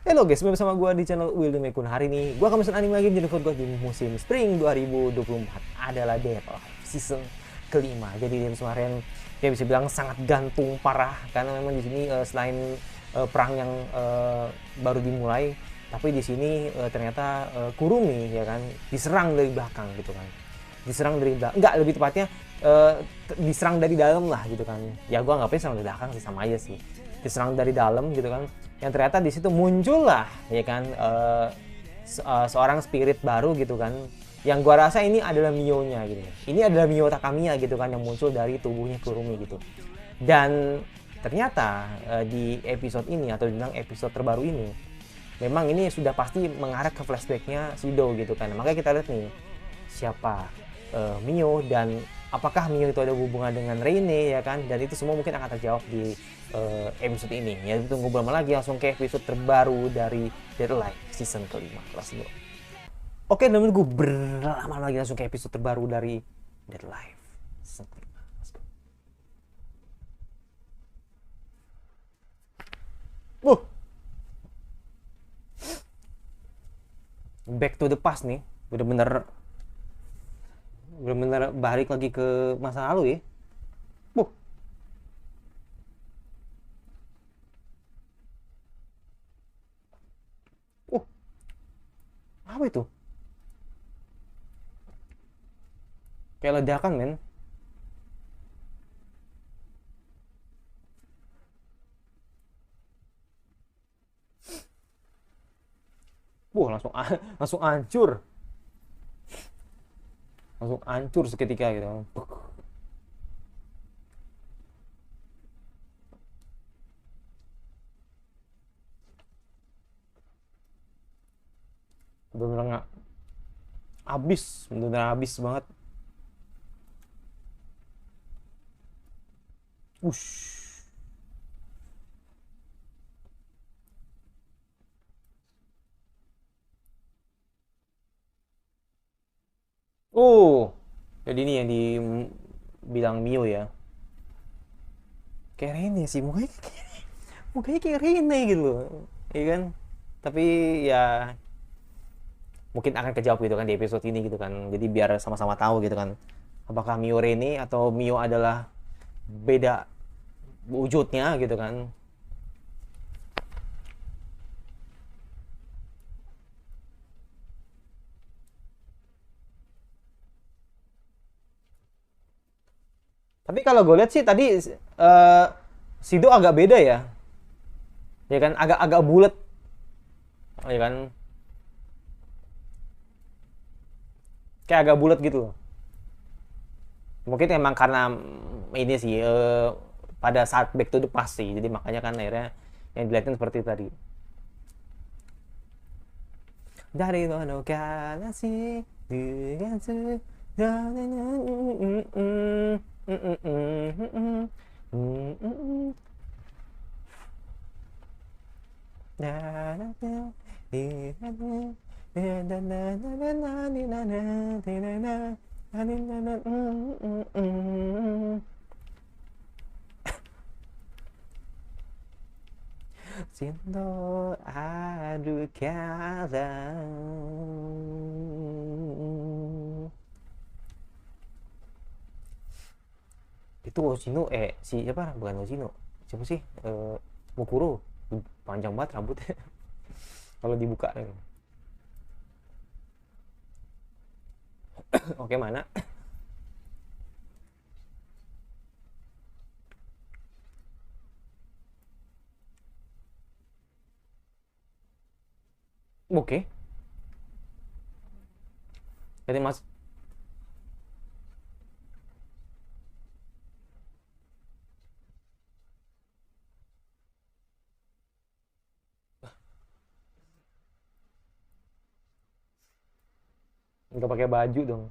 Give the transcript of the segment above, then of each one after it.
Halo guys, bersama gue di channel Will Mekun. Hari ini gue akan mesen anime lagi menjadi favorit gue di musim Spring 2024 adalah Dead Life season kelima. Jadi dari kemarin dia bisa bilang sangat gantung parah karena memang di sini selain perang yang baru dimulai, tapi di sini ternyata Kurumi ya kan diserang dari belakang gitu kan. Diserang dari belakang, enggak, lebih tepatnya diserang dari dalam lah gitu kan. Ya gue ngapain serang dari belakang sih, sama aja sih. Diserang dari dalam gitu kan, yang ternyata di situ muncul lah ya kan seorang spirit baru gitu kan, yang gua rasa ini adalah Mio-nya gitu. Ini adalah Mio Takamiya gitu kan, yang muncul dari tubuhnya Kurumi gitu. Dan ternyata di episode ini atau bilang episode terbaru ini memang ini sudah pasti mengarah ke flashbacknya Shido gitu kan. Makanya kita lihat nih siapa Mio, dan apakah Mio itu ada hubungan dengan Reine ya kan, dan itu semua mungkin akan terjawab di episode ini ya. Tunggu berlama lagi, langsung ke episode terbaru dari Dead Life season kelima. Let's go. Oke, dan menunggu berlama lagi, langsung ke episode terbaru dari Dead Life season kelima. Let's go. Back to the past nih, bener-bener balik lagi ke masa lalu ya. Buh. Apa itu? Kayak ledakan, men. Langsung langsung hancur. Langsung hancur seketika gitu. Bener-bener nggak habis, bener-bener habis banget. Ush. Oh, jadi ini yang dibilang Mio ya. Kayak Rene sih, mukanya kayak Rene gitu loh, iya kan? Tapi ya mungkin akan kejawab gitu kan di episode ini gitu kan. Jadi biar sama-sama tahu gitu kan, apakah Mio Rene atau Mio adalah beda wujudnya gitu kan. Tapi kalau gue lihat sih tadi Sido agak beda ya kan, agak bulat ya kan, kayak agak bulat gitu loh. Mungkin emang karena ini sih pada saat back to the past sih, jadi makanya kan akhirnya yang dilihatin seperti tadi. Dari mana sih dengan Cinta adu kala. Itu Oshino, si siapa, bukan Oshino, siapa sih, Mukuro, panjang banget rambutnya kalau dibuka. Oke, mana? Oke, jadi mas nggak pakai baju dong.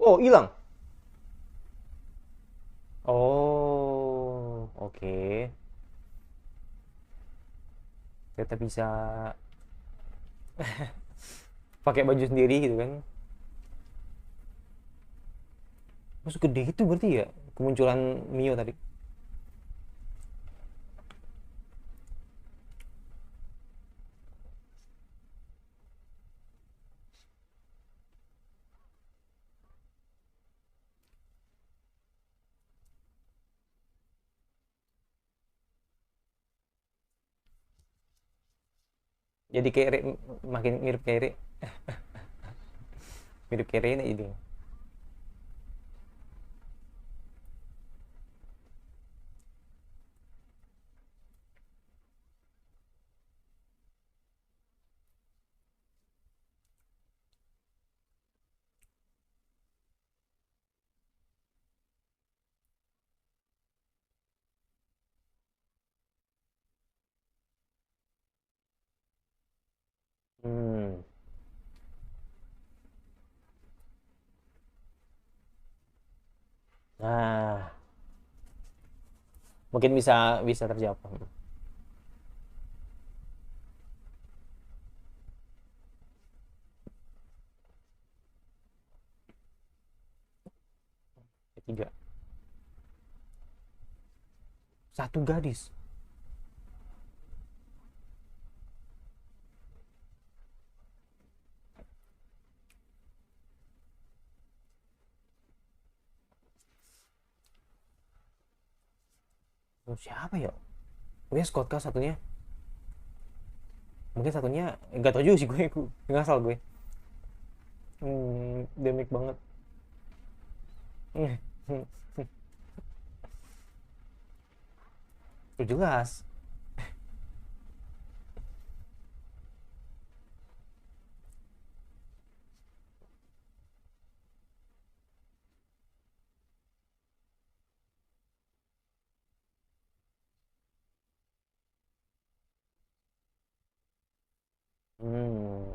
Oh, hilang. Oh, oke. Ternyata bisa pakai baju sendiri gitu kan. Terus gede itu berarti ya kemunculan Mio tadi. Jadi kayak makin mirip kayak mirip kayak ini jadi. Hmm. Nah, mungkin bisa bisa terjawab. Ketiga. Satu gadis. Oh, siapa ya? Mungkin Scott kah satunya? Mungkin satunya nggak tahu juga sih gue, nggak asal gue. Demik banget. Itu jelas. Hmm.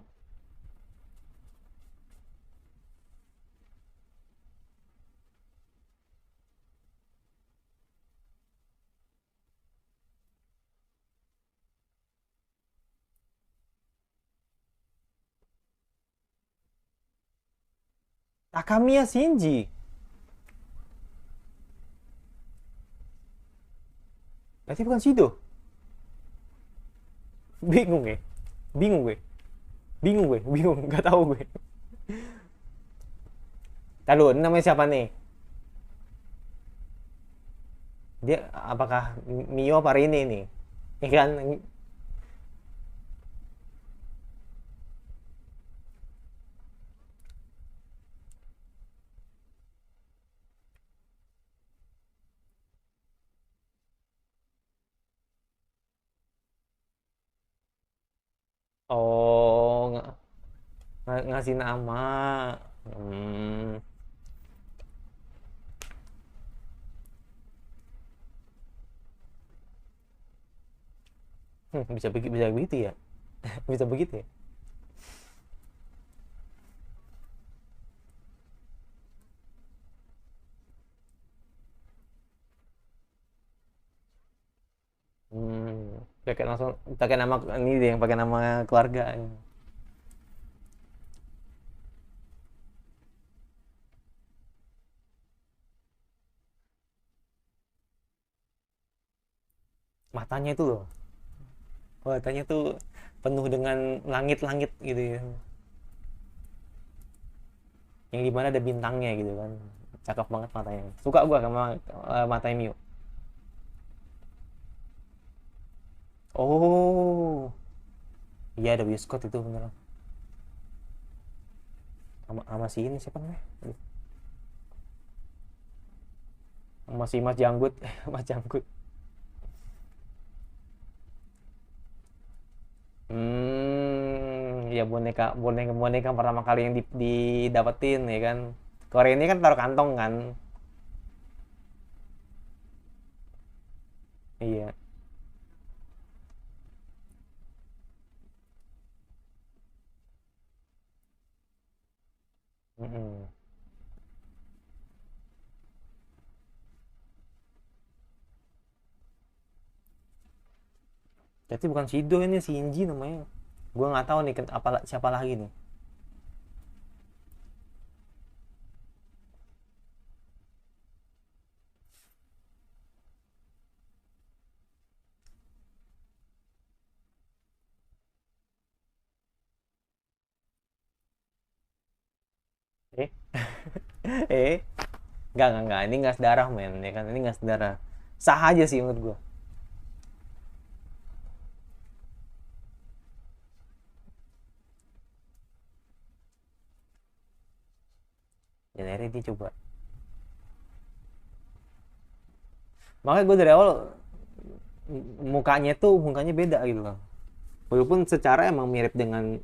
Takamiya Shinji. Berarti bukan Shido. Bingung ya. Bingung gue. Bingung gue. Bingung. Nggak tahu gue. Tahu namanya siapa nih? Dia apakah Mio apa Rene nih? Ya kan? Oh, ngasih nama. Hmm. Bisa begitu ya? Bisa begitu ya? Pakai langsung pakai nama ini deh, yang pakai nama keluarga. Matanya itu loh. Matanya tuh penuh dengan langit-langit gitu ya. Yang dimana ada bintangnya gitu kan. Cakep banget matanya. Suka gua sama matanya Mio. Oh, iya ada Scott itu bener. Sama si ini siapa namanya? Sama si Mas Janggut. Mas Janggut. Ya boneka boneka boneka pertama kali yang didapetin ya kan. Korea ini kan taruh kantong kan. Iya. Mm-mm. Jadi bukan Shido ini, Shinji namanya. Gua nggak tahu nih apa siapa lagi nih. Eh, eh, nggak, ini nggak sedarah men, ya kan, ini nggak sedarah. Sah aja sih menurut gua. Dan akhirnya dia coba. Makanya gue dari awal mukanya beda gitu loh. Walaupun secara emang mirip dengan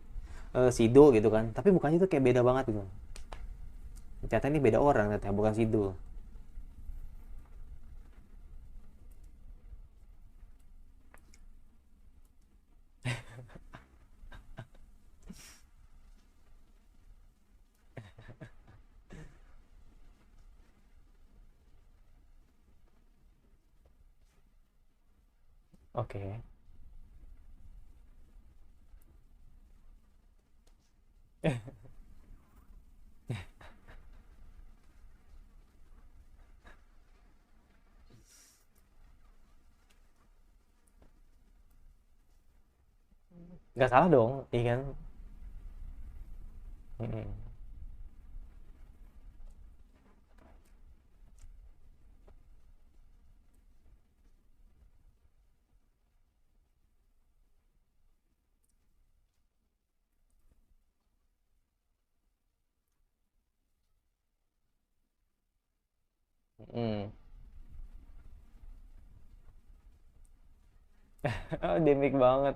Sido gitu kan, tapi mukanya tuh kayak beda banget gitu. Ternyata ini beda orang, ternyata bukan Sido. Oke. Nggak salah dong, iya kan? Mm-mm. Mm. Oh, demik banget.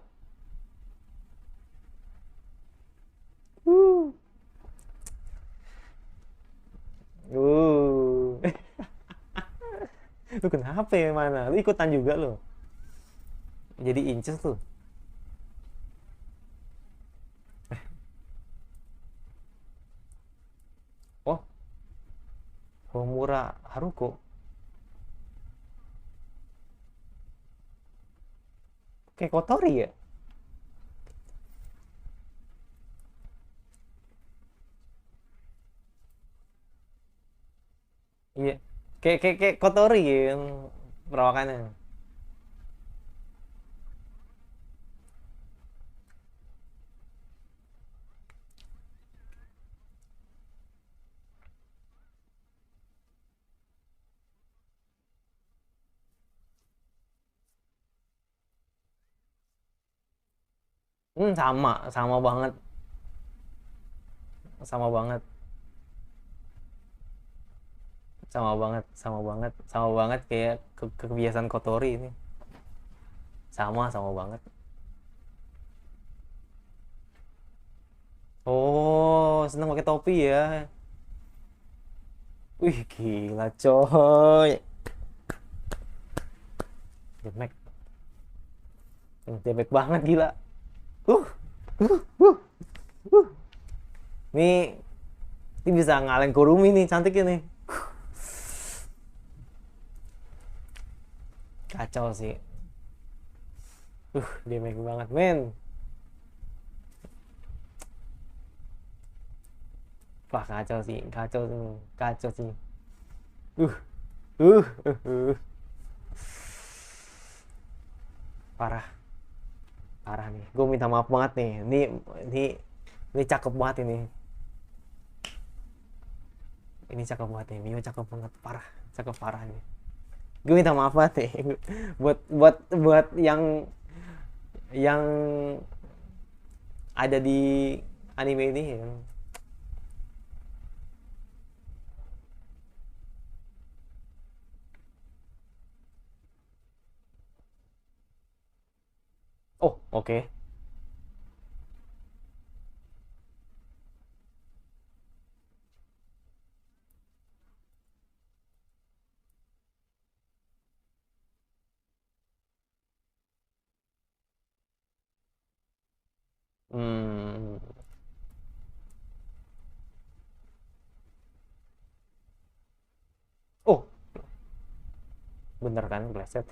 Uh. Uh. Lu kenapa ya, mana? Lu ikutan juga lu. Jadi inces tuh. Oh, Homura Haruko. Kayak Kotori ya? Iya. Kayak Kotori ya yang perawakannya. Sama banget, sama banget, sama banget kayak kebiasaan Kotori ini. Sama banget. Oh, seneng pakai topi ya. Wih, gila coy. Demek, demek banget gila. Uh, nih, ini bisa ngalahin Kurumi nih, cantik ini. Kacau sih. Demek banget, men. Wah, kacau sih, kacau sih. Uh, uh, uh, uh. Parah, parah nih. Gue minta maaf banget nih. Ini, ini cakep banget ini. Ini cakep banget nih. Mio cakep banget, parah, cakep parah nih. Gue minta maaf banget nih. Buat yang ada di anime ini ya. Oh, oke. Okay. Hmm. Oh, bener kan, Bleset.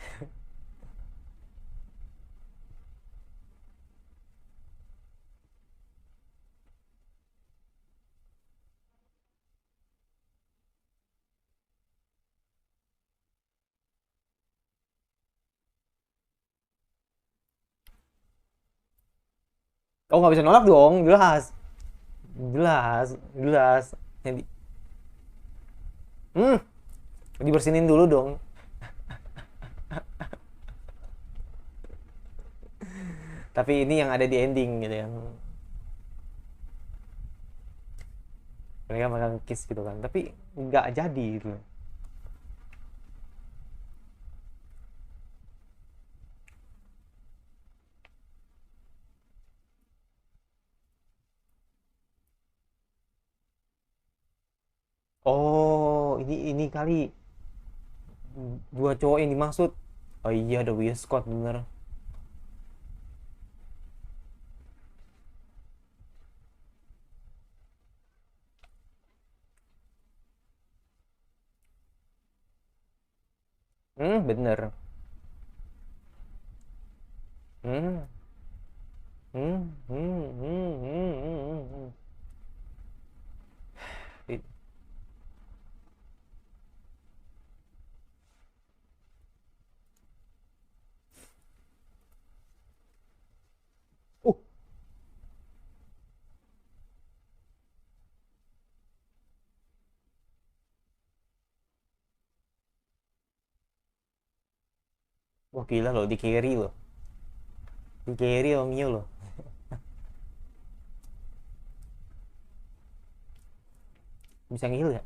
Oh, nggak bisa nolak dong, jelas. Jelas, jelas. Yang hmm, dibersinin dulu dong. Tapi ini yang ada di ending gitu ya. Mereka bakal kiss gitu kan. Tapi nggak jadi gitu. Oh, ini kali dua cowok yang dimaksud. Oh iya, ada Will Scott bener. Bener. Hmm, hmm. It- Uh, wah gila loh, di carry loh. Di carry loh, Mio loh. Bisa ngil ya?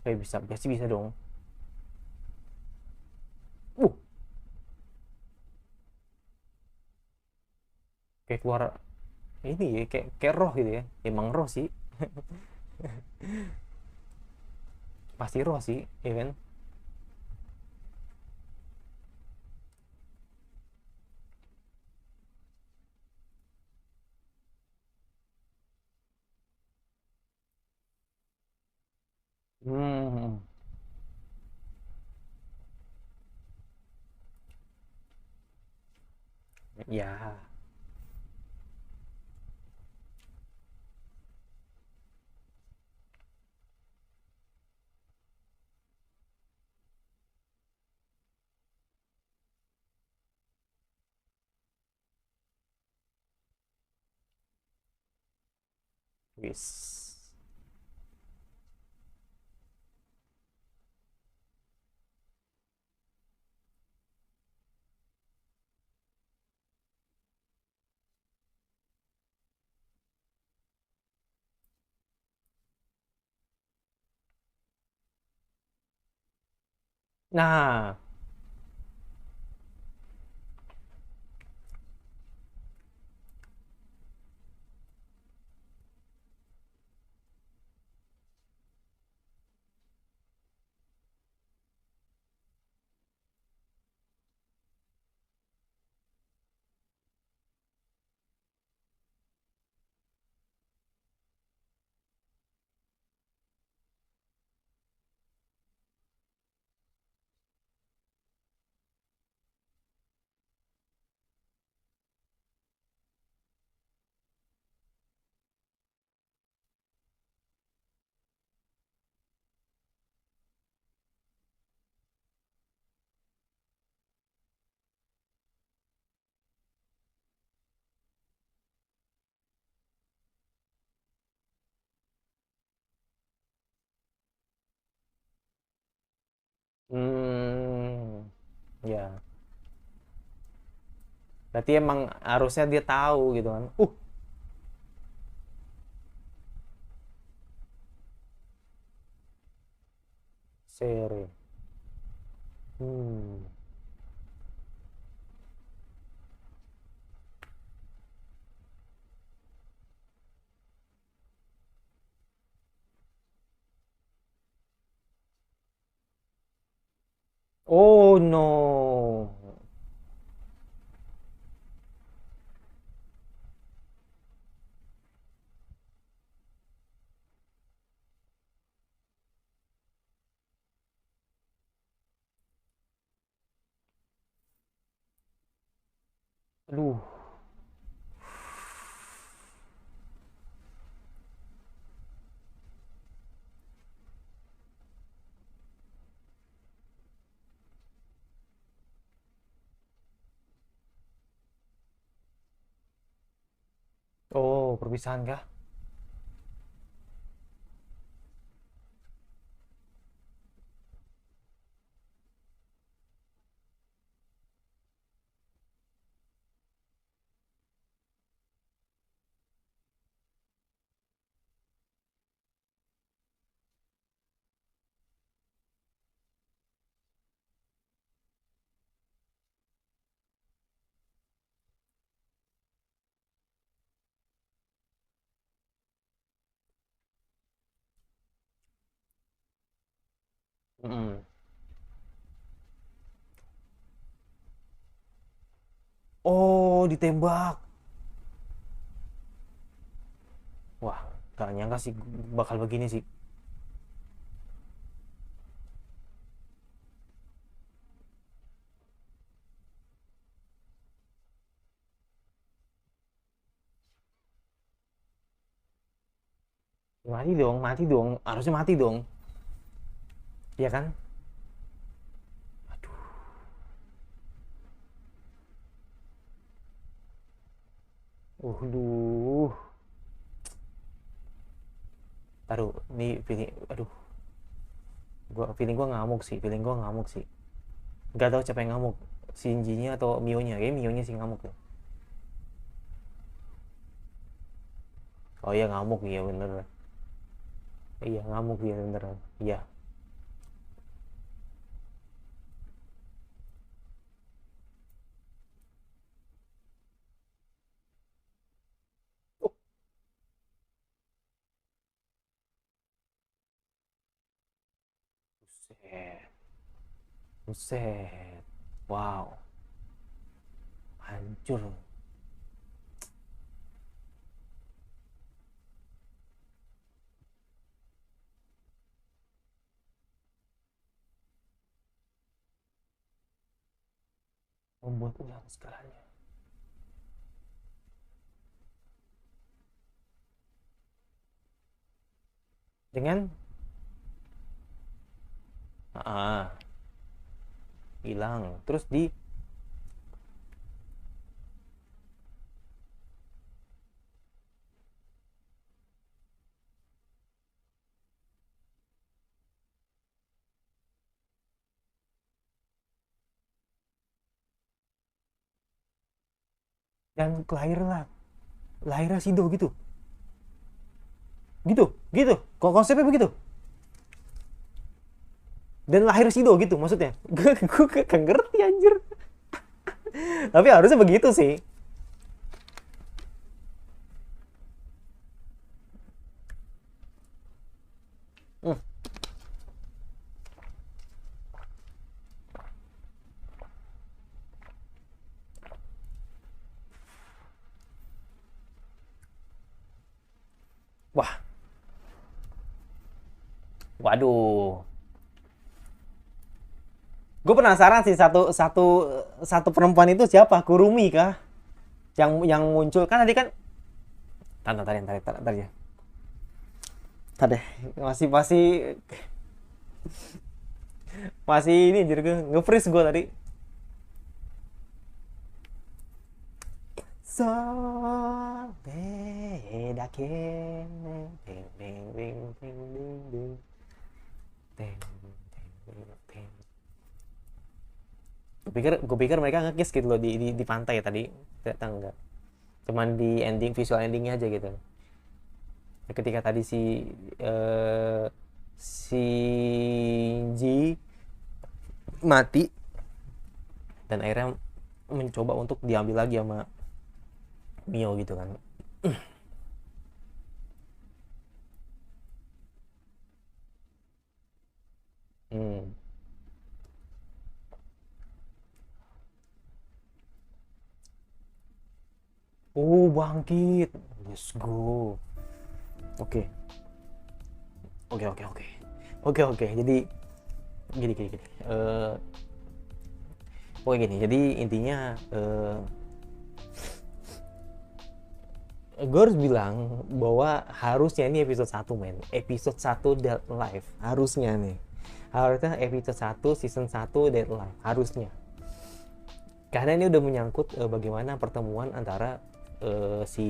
Kayak bisa, pasti bisa dong. Uh, kayak keluar ini ya, kayak roh gitu ya. Emang roh sih, pasti roh sih, ya kan? Hmm, ya, wis. Nah, hmm, ya. Berarti emang harusnya dia tahu gitu kan. Seri. Hmm. Oh no. Aduh. perpisahan kah? Mm-mm. Oh, ditembak. Wah, gak nyangka sih bakal begini sih. Mati dong. Harusnya mati dong. Iya kan? Aduh. Duh. Taruh, nih feeling, aduh. Gua ngamuk sih, feeling gua ngamuk sih. Gak tahu siapa yang ngamuk, Shinji-nya atau Mio-nya. Kayak Mio-nya sih ngamuk tuh. Oh iya ngamuk iya bener. Iya ngamuk iya bener. Iya. Oh, buset. Buset. Wow. Hancur. Membuat ulang segalanya. Dengan ah hilang. Terus di dan lahir lah. Lahirnya Sido gitu. Gitu. Gitu. Kok konsepnya begitu? Dan lahir Sido gitu maksudnya. Gue gak ngerti anjir. Tapi harusnya begitu sih. Hmm. Wah, waduh. Gue penasaran sih satu satu satu perempuan itu siapa? Kurumi kah? Yang muncul kan tadi kan. Tar ya. Tar deh. Masih masih ini anjir gue nge-freeze gue tadi. Sobe dake bing bing bing bing bing bing bing bing. Gue pikir mereka nge-kiss gitu loh di pantai tadi. Ternyata enggak. Cuman di ending visual endingnya aja gitu. Ketika tadi si Ji mati dan akhirnya mencoba untuk diambil lagi sama Mio gitu kan. Hmm. Oh bangkit, let's go. Oke, oke. Jadi gini. Oke gini. Jadi intinya gue harus bilang bahwa harusnya ini episode 1 men. Episode 1 Dead Life harusnya nih. Harusnya episode 1 season 1 Dead Life harusnya. Karena ini udah menyangkut bagaimana pertemuan antara si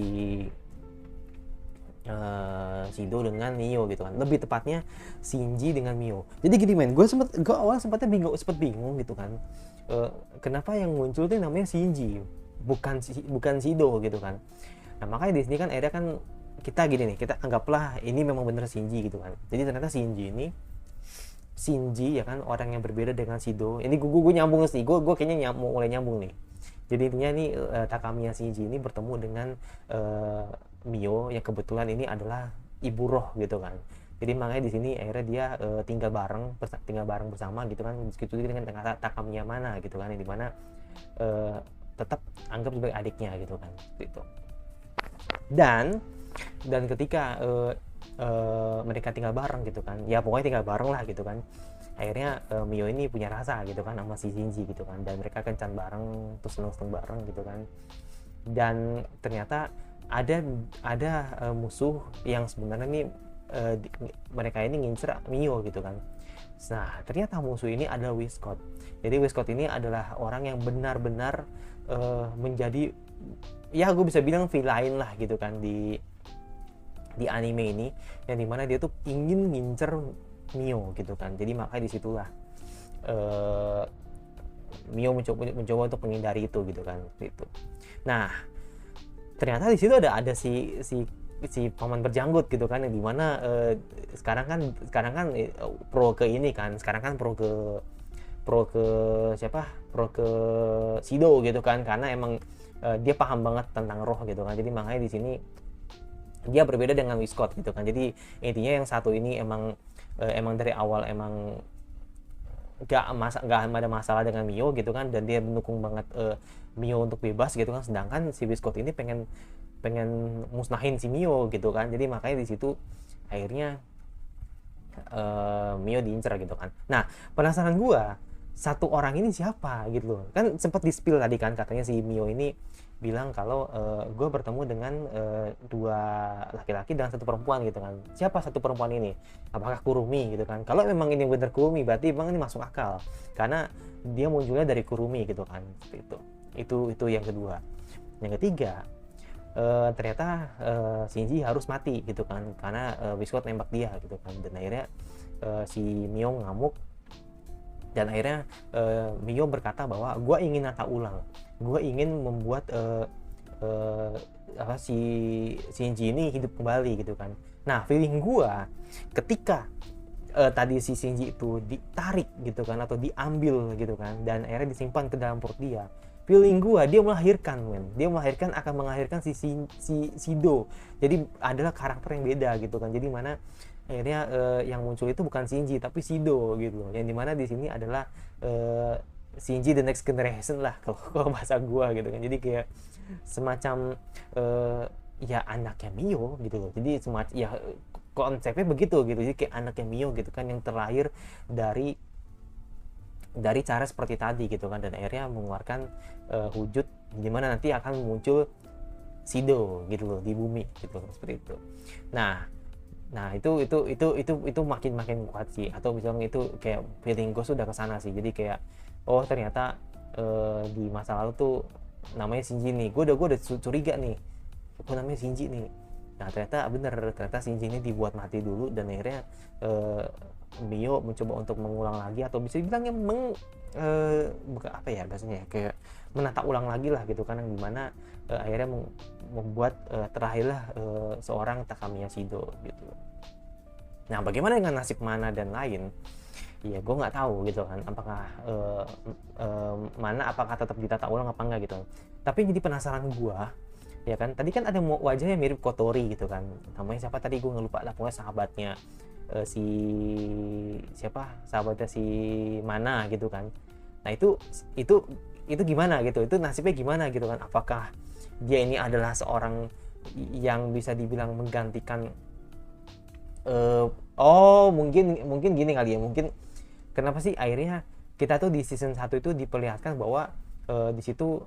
Shido dengan Mio gitu kan, lebih tepatnya Shinji dengan Mio. Jadi gini men, gue awal sempatnya bingung gitu kan, kenapa yang muncul tuh namanya Shinji, bukan Shido gitu kan. Nah makanya di sini kan akhirnya kan kita gini nih, kita anggaplah ini memang bener Shinji gitu kan. Jadi ternyata Shinji ya kan, orang yang berbeda dengan Shido. Ini gue nyambung sih, gue kayaknya mulai nyambung nih. Jadi intinya nih Takamiya Shinji ini bertemu dengan Mio yang kebetulan ini adalah ibu roh gitu kan. Jadi makanya di sini akhirnya dia tinggal bareng bersama gitu kan, begitu dengan Takamiya mana gitu kan, yang dimana tetap anggap sebagai adiknya gitu kan, gitu. Dan ketika mereka tinggal bareng gitu kan, ya pokoknya tinggal bareng lah gitu kan, akhirnya Mio ini punya rasa gitu kan sama si Shinji gitu kan, dan mereka kencan bareng, terus seneng bareng gitu kan. Dan ternyata ada musuh yang sebenarnya nih mereka ini ngincer Mio gitu kan. Nah ternyata musuh ini adalah Whiskot. Jadi Whiskot ini adalah orang yang benar-benar menjadi, ya gue bisa bilang villain lah gitu kan di anime ini, yang dimana dia tuh ingin ngincer Mio gitu kan. Jadi makanya disitulah Mio mencoba untuk menghindari itu gitu kan, gitu. Nah ternyata di situ ada si paman berjanggut gitu kan, yang dimana sekarang kan pro ke ini kan, sekarang kan pro ke siapa, pro ke Shido gitu kan, karena emang dia paham banget tentang roh gitu kan. Jadi makanya di sini dia berbeda dengan Whiskot gitu kan. Jadi intinya yang satu ini emang dari awal emang nggak ada masalah dengan Mio gitu kan, dan dia mendukung banget Mio untuk bebas gitu kan. Sedangkan si Whiskot ini pengen musnahin si Mio gitu kan. Jadi makanya di situ akhirnya Mio diincar gitu kan. Nah penasaran gua, satu orang ini siapa gitu loh kan, sempat di-spill tadi kan, katanya si Mio ini bilang kalau gue bertemu dengan dua laki-laki dan satu perempuan gitu kan. Siapa satu perempuan ini? Apakah Kurumi gitu kan? Kalau memang ini benar Kurumi, berarti memang ini masuk akal, karena dia munculnya dari Kurumi gitu kan. Itu yang kedua. Yang ketiga, ternyata Shinji harus mati gitu kan, karena Whiskot nembak dia gitu kan. Dan akhirnya si Mio ngamuk, dan akhirnya Mio berkata bahwa gue ingin nata ulang, gue ingin membuat si Shinji ini hidup kembali gitu kan. Nah feeling gue ketika tadi si Shinji itu ditarik gitu kan, atau diambil gitu kan, dan akhirnya disimpan ke dalam perut dia, feeling gue dia akan melahirkan si Shido. Jadi adalah karakter yang beda gitu kan. Jadi mana akhirnya yang muncul itu bukan Shinji tapi Shido gitu loh, yang dimana di sini adalah Shinji the next generation lah kalau bahasa gua gitu kan. Jadi kayak semacam ya anaknya Mio gitu loh. Jadi semacam ya konsepnya begitu gitu. Jadi kayak anaknya Mio gitu kan, yang terlahir dari cara seperti tadi gitu kan, dan akhirnya mengeluarkan wujud dimana nanti akan muncul Shido gitu loh di bumi gitu loh, seperti itu. Nah itu makin kuat sih, atau misalnya itu kayak feeling gue sudah kesana sih. Jadi kayak oh ternyata di masa lalu tuh namanya Shinji nih, gue udah curiga nih, kok namanya Shinji nih. Nah ternyata Shinji ini dibuat mati dulu, dan akhirnya Mio mencoba untuk mengulang lagi, atau bisa dibilangnya bukan apa ya bahasanya, kayak menata ulang lagi lah gitu kan, yang dimana akhirnya membuat terakhirlah seorang Takamiya Shido gitu. Nah bagaimana dengan nasib Mana dan lain, ya gue nggak tahu gitu kan, apakah Mana apakah tetap ditata ulang apa enggak gitu. Tapi jadi penasaran gue ya kan, tadi kan ada wajahnya mirip Kotori gitu kan, namanya siapa tadi gue ngelupa lah, pokoknya sahabatnya sahabatnya si Mana gitu kan. Nah itu gimana gitu, itu nasibnya gimana gitu kan, apakah dia ini adalah seorang yang bisa dibilang menggantikan mungkin gini kali ya, mungkin kenapa sih akhirnya kita tuh di season 1 itu diperlihatkan bahwa di situ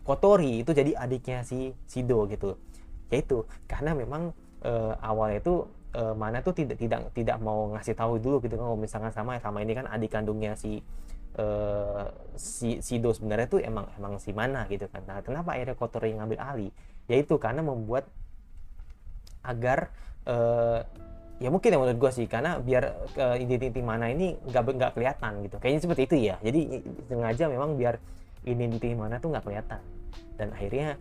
Kotori itu jadi adiknya si Shido gitu, yaitu karena memang awalnya itu Mana tuh tidak mau ngasih tahu dulu gitu kan, kalau misalkan sama ini kan adik kandungnya si Shido sebenarnya tuh emang si Mana gitu kan. Nah kenapa akhirnya Kotori ngambil alih, yaitu karena membuat agar ya mungkin ya menurut gue sih, karena biar identity mana ini nggak kelihatan gitu, kayaknya seperti itu ya. Jadi sengaja memang biar identity mana tuh nggak kelihatan, dan akhirnya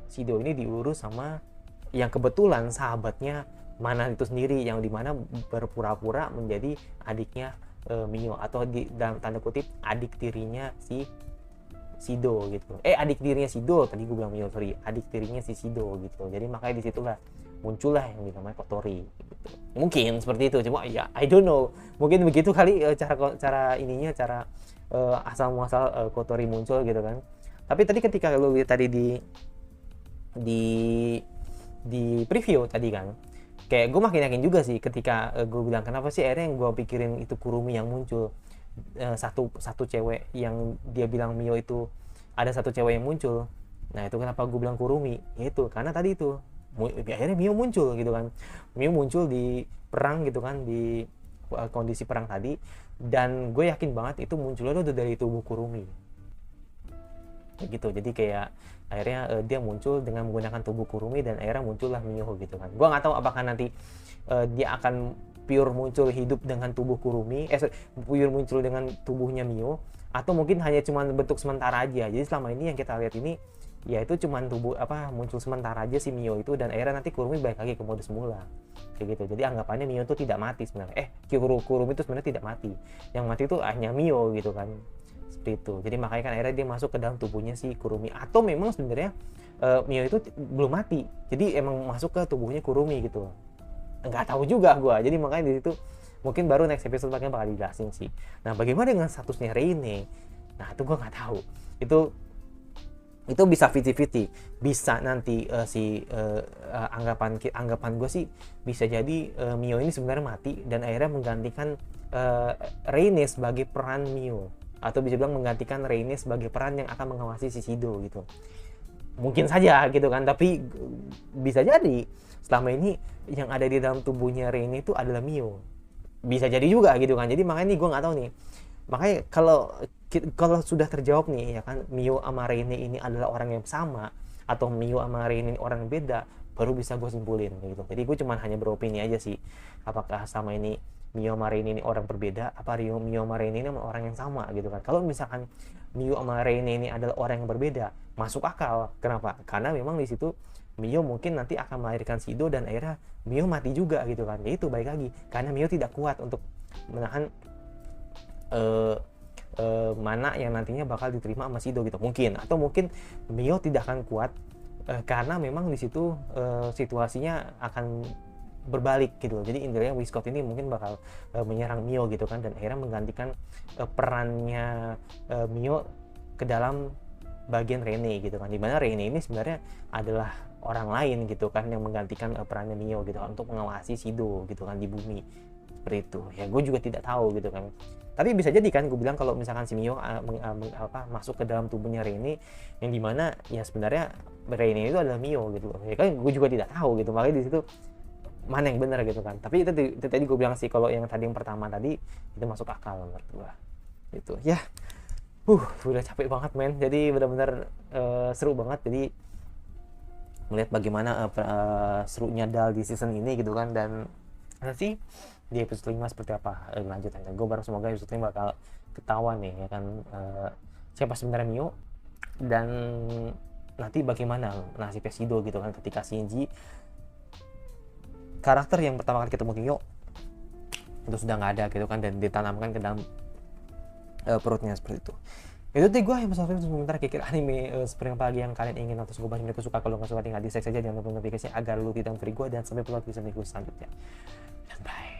Shido ini diurus sama yang kebetulan sahabatnya Mana itu sendiri, yang dimana berpura-pura menjadi adiknya Mio, atau dalam tanda kutip adik tirinya si Shido gitu. Adik tirinya Shido, tadi gue bilang Mio, sorry, adik tirinya si Shido gitu. Jadi makanya disitulah muncullah yang dinamai Kotori gitu. Mungkin seperti itu, cuma ya I don't know, mungkin begitu kali cara ininya, cara asal muasal Kotori muncul gitu kan. Tapi tadi ketika lo lihat tadi di preview tadi kan, kayak gue makin yakin juga sih ketika gue bilang kenapa sih akhirnya yang gue pikirin itu Kurumi yang muncul. Satu cewek yang dia bilang Mio itu, ada satu cewek yang muncul. Nah itu kenapa gue bilang Kurumi, itu karena tadi itu akhirnya Mio muncul gitu kan. Mio muncul di perang gitu kan, di kondisi perang tadi, dan gue yakin banget itu munculnya udah dari tubuh Kurumi gitu. Jadi kayak akhirnya dia muncul dengan menggunakan tubuh Kurumi, dan akhirnya muncullah Mio gitu kan. Gue nggak tahu apakah nanti dia akan pure muncul hidup dengan tubuh Kurumi, pure muncul dengan tubuhnya Mio, atau mungkin hanya cuma bentuk sementara aja. Jadi selama ini yang kita lihat ini ya itu cuman tubuh muncul sementara aja si Mio itu, dan akhirnya nanti Kurumi balik lagi ke mode semula kayak gitu. Jadi anggapannya Mio itu tidak mati sebenarnya. Kurumi itu sebenarnya tidak mati, yang mati itu hanya Mio gitu kan, seperti itu. Jadi makanya kan akhirnya dia masuk ke dalam tubuhnya si Kurumi, atau memang sebenarnya Mio itu belum mati, jadi emang masuk ke tubuhnya Kurumi gitu. Nggak tahu juga gue, jadi makanya di situ mungkin baru next episode bakal dijelasin sih. Nah bagaimana dengan statusnya Reine, nah itu gue nggak tahu. Itu bisa 50-50, bisa nanti anggapan gue sih bisa jadi Mio ini sebenarnya mati dan akhirnya menggantikan Reine sebagai peran Mio, atau bisa bilang menggantikan Reine sebagai peran yang akan mengawasi si Shido gitu. Mungkin saja gitu kan, tapi bisa jadi selama ini yang ada di dalam tubuhnya Reine itu adalah Mio, bisa jadi juga gitu kan. Jadi makanya nih gue nggak tahu nih, makanya kalau sudah terjawab nih ya kan, Mio sama Reine ini adalah orang yang sama, atau Mio sama Reine ini orang yang beda, baru bisa gue simpulin gitu. Jadi gue cuma hanya beropini aja sih, apakah sama ini Mio sama Reine ini orang berbeda, apa Mio sama Reine ini orang yang sama gitu kan. Kalau misalkan Mio sama Reine ini adalah orang yang berbeda, masuk akal. Kenapa? Karena memang di situ Mio mungkin nanti akan melahirkan Shido, dan akhirnya Mio mati juga gitu kan. Ya itu baik lagi, karena Mio tidak kuat untuk menahan Mana yang nantinya bakal diterima sama Shido gitu. Mungkin, atau mungkin Mio tidak akan kuat karena memang di situ situasinya akan berbalik gitu. Jadi intinya Whiskot ini mungkin bakal menyerang Mio gitu kan, dan akhirnya menggantikan perannya Mio ke dalam bagian Reine gitu kan, dimana Reine ini sebenarnya adalah orang lain gitu kan, yang menggantikan perannya Mio gitu kan, untuk mengawasi Shido gitu kan di bumi, seperti itu ya. Gue juga tidak tahu gitu kan, tapi bisa jadi kan gue bilang kalau misalkan si Mio masuk ke dalam tubuhnya Reine, yang dimana ya sebenarnya Reine itu adalah Mio gitu ya kan. Gue juga tidak tahu gitu, makanya di situ mana yang benar gitu kan. Tapi itu tadi gue bilang sih, kalau yang tadi yang pertama tadi itu masuk akal menurut gue gitu ya. Udah capek banget men, jadi benar-benar seru banget. Jadi melihat bagaimana serunya Dal di season ini gitu kan, dan nanti di episode 5 seperti apa lanjutannya. Gue bareng, semoga episode 5 bakal ketahuan nih ya kan, siapa sebenarnya Mio, dan nanti bagaimana nasibnya Shido gitu kan, ketika Shinji, karakter yang pertama kali ketemu Mio, itu sudah nggak ada gitu kan, dan ditanamkan ke dalam perutnya seperti itu. Itu tadi gue yang masalah sebentar kira-kira anime seperti apa lagi yang kalian ingin nonton. Semoga anime suka. Kalau nggak suka tinggal di like saja, jangan lupa notifikasi agar lu tidak mencuri gue, dan sampai bertemu di video selanjutnya, dan bye.